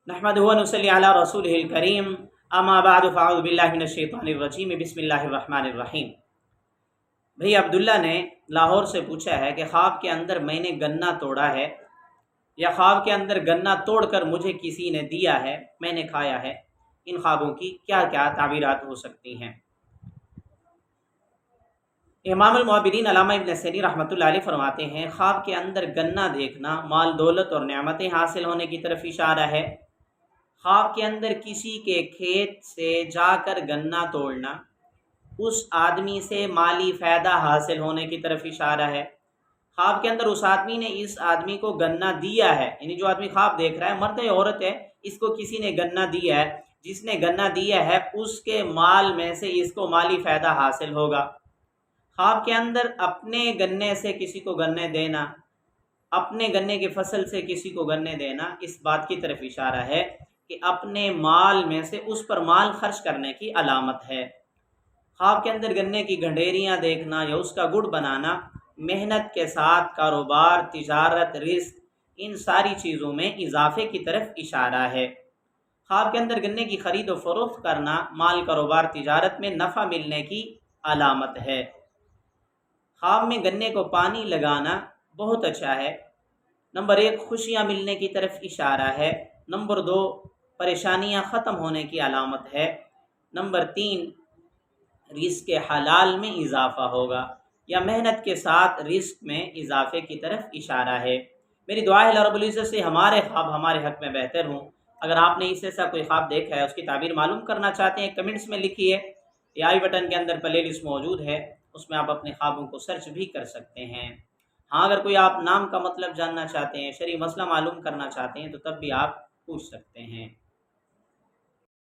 नहमदुहु व नुसल्ली अला रसूलिहिल करीम अम्मा बाद फ़अऊज़ु बिल्लाहि मिनश शैतानिर रजीम बिस्मिल्लाहिर रहमानिर रहीम। भाई अब्दुल्ला ने लाहौर से पूछा है कि ख्वाब के अंदर मैंने गन्ना तोड़ा है या ख्वाब के अंदर गन्ना तोड़कर मुझे किसी ने दिया है, मैंने खाया है। इन ख्वाबों की क्या क्या ताबीरात हो सकती हैं। इमाम अल-मुअब्बिरीन अल्लामा इब्न सैनी रहमतुल्लाह अलैह फरमाते हैं, ख्वाब के अंदर गन्ना देखना माल दौलत और नेमतें हासिल होने की तरफ इशारा है। ख्वाब के अंदर किसी के खेत से जाकर गन्ना तोड़ना उस आदमी से माली फ़ायदा हासिल होने की तरफ इशारा है। ख्वाब के अंदर उस आदमी ने इस आदमी को गन्ना दिया है, यानी जो आदमी ख्वाब देख रहा है मर्द है औरत है, इसको किसी ने गन्ना दिया है, जिसने गन्ना दिया है उसके माल में से इसको माली फ़ायदा हासिल होगा। ख्वाब के अंदर अपने गन्ने से किसी को गन्ने देना, अपने गन्ने की फसल से किसी को गन्ने देना, इस बात की तरफ इशारा है कि अपने माल में से उस पर माल खर्च करने की अलामत है। ख्वाब के अंदर गन्ने की गंडेरियाँ देखना या उसका गुड़ बनाना मेहनत के साथ कारोबार, तिजारत, रिस्क, इन सारी चीज़ों में इजाफे की तरफ इशारा है। ख्वाब के अंदर गन्ने की ख़रीद व फरोख्त करना माल, कारोबार, तिजारत में नफ़ा मिलने की अलामत है। ख्वाब में गन्ने को पानी लगाना बहुत अच्छा है। नंबर 1 खुशियाँ मिलने की तरफ इशारा है। नंबर 2 परेशानियाँ ख़त्म होने की अलामत है। नंबर 3 रिस्क के हलाल में इजाफ़ा होगा या मेहनत के साथ रिस्क में इजाफे की तरफ इशारा है। मेरी दुआ है अल्लाह रब्बुल इज़्ज़त से हमारे ख्वाब हमारे हक़ में बेहतर हों। अगर आपने इससे ऐसा कोई ख्वाब देखा है, उसकी ताबीर मालूम करना चाहते हैं, कमेंट्स में लिखिए। या आई बटन के अंदर प्ले लिस्ट मौजूद है, उसमें आप अपने ख्वाबों को सर्च भी कर सकते हैं। हाँ, अगर कोई आप नाम का मतलब जानना चाहते हैं, शरई मसला मालूम करना चाहते हैं, तो तब भी आप पूछ सकते हैं।